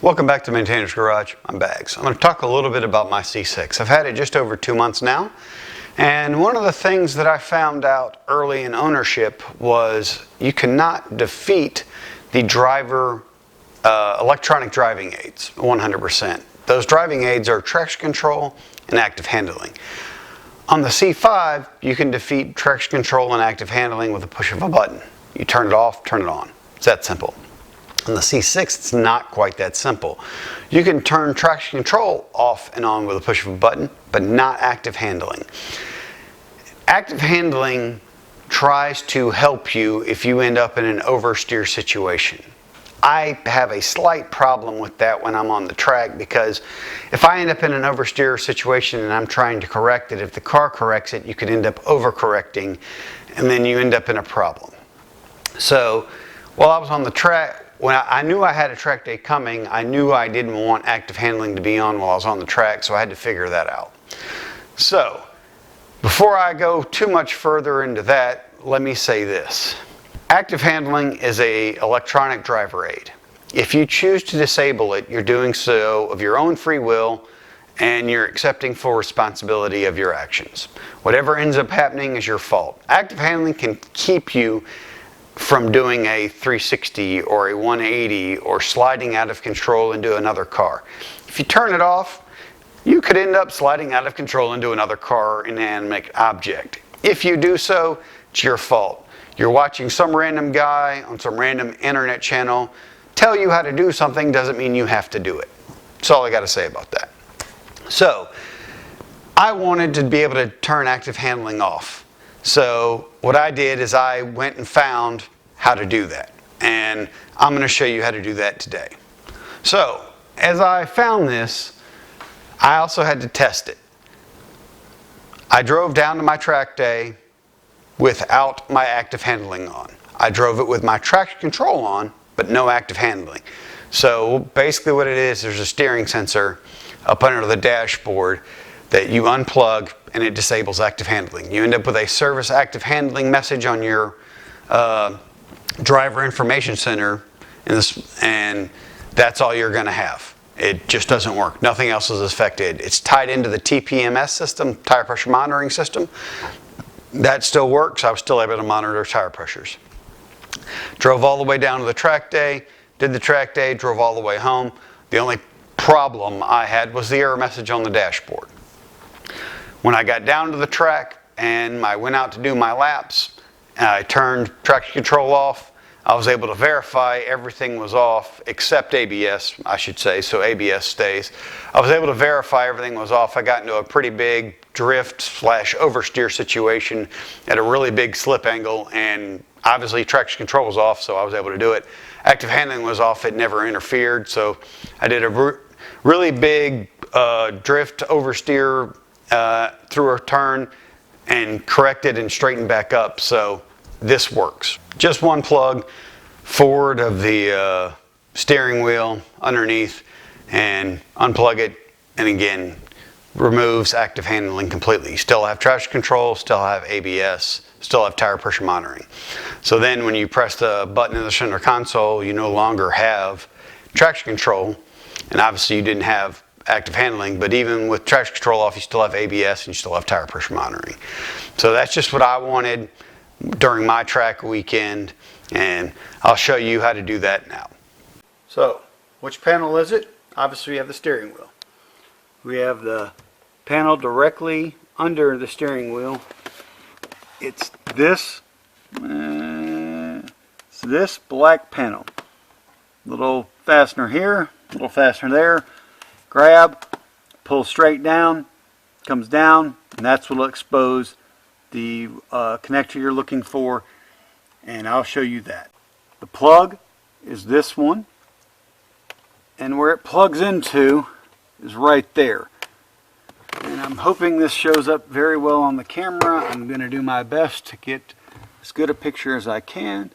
Welcome back to Maintainer's Garage. I'm Bags. I'm going to talk a little bit about my C6. I've had it just over 2 months now, and one of the things that I found out early in ownership was you cannot defeat the driver electronic driving aids 100%. Those driving aids are traction control and active handling. On the C5, you can defeat traction control and active handling with a push of a button. You turn it off, turn it on. It's that simple. On the C6, it's not quite that simple. You can turn traction control off and on with a push of a button, but not active handling. Active handling tries to help you if you end up in an oversteer situation. I have a slight problem with that when I'm on the track, because if I end up in an oversteer situation and I'm trying to correct it, if the car corrects it, you could end up overcorrecting, and then you end up in a problem. So while I was on the track, when I knew I had a track day coming, I knew I didn't want active handling to be on while I was on the track, so I had to figure that out. So, before I go too much further into that, let me say this. Active handling is an electronic driver aid. If you choose to disable it, you're doing so of your own free will, and you're accepting full responsibility of your actions. Whatever ends up happening is your fault. Active handling can keep you from doing a 360 or a 180 or sliding out of control into another car. If you turn it off, you could end up sliding out of control into another car, an inanimate object. If you do so, it's your fault. You're watching some random guy on some random internet channel tell you how to do something doesn't mean you have to do it. That's all I got to say about that. So, I wanted to be able to turn active handling off. So what I did is I went and found how to do that, and I'm going to show you how to do that today. So as I found this, I also had to test it. I drove down to my track day without my active handling on. I drove it with my traction control on, but no active handling. So basically what it is, there's a steering sensor up under the dashboard that you unplug, and it disables active handling. You end up with a service active handling message on your driver information center, and that's all you're going to have. It just doesn't work. Nothing else is affected. It's tied into the TPMS system, tire pressure monitoring system. That still works. I was still able to monitor tire pressures. Drove all the way down to the track day, did the track day, drove all the way home. The only problem I had was the error message on the dashboard. When I got down to the track and I went out to do my laps, and I turned traction control off, I was able to verify everything was off except ABS, I should say, so ABS stays. I was able to verify everything was off. I got into a pretty big drift / oversteer situation at a really big slip angle, and obviously traction control was off, so I was able to do it. Active handling was off, it never interfered, so I did a really big drift oversteer through a turn and corrected and straightened back up, so this works. Just one plug forward of the steering wheel underneath, and unplug it, and again removes active handling completely. You still have traction control, still have ABS, still have tire pressure monitoring. So then when you press the button in the center console, you no longer have traction control, and obviously you didn't have active handling, but even with traction control off, you still have ABS and you still have tire pressure monitoring. So that's just what I wanted during my track weekend, and I'll show you how to do that now. So, which panel is it? Obviously we have the steering wheel. We have the panel directly under the steering wheel. It's this black panel. Little fastener here, little fastener there. Grab, pull straight down, comes down, and that's what will expose the connector you're looking for, and I'll show you that. The plug is this one, and where it plugs into is right there. And I'm hoping this shows up very well on the camera. I'm going to do my best to get as good a picture as I can,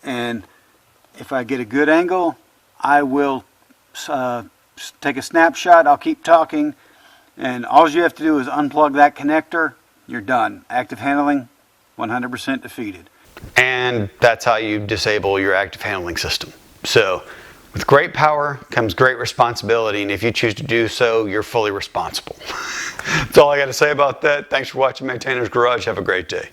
and if I get a good angle, I will take a snapshot. I'll keep talking, and all you have to do is unplug that connector. You're done. Active handling 100% defeated. And that's how you disable your active handling system. So With great power comes great responsibility, and if you choose to do so, you're fully responsible. That's all I got to say about that. Thanks for watching Maintainer's Garage. Have a great day.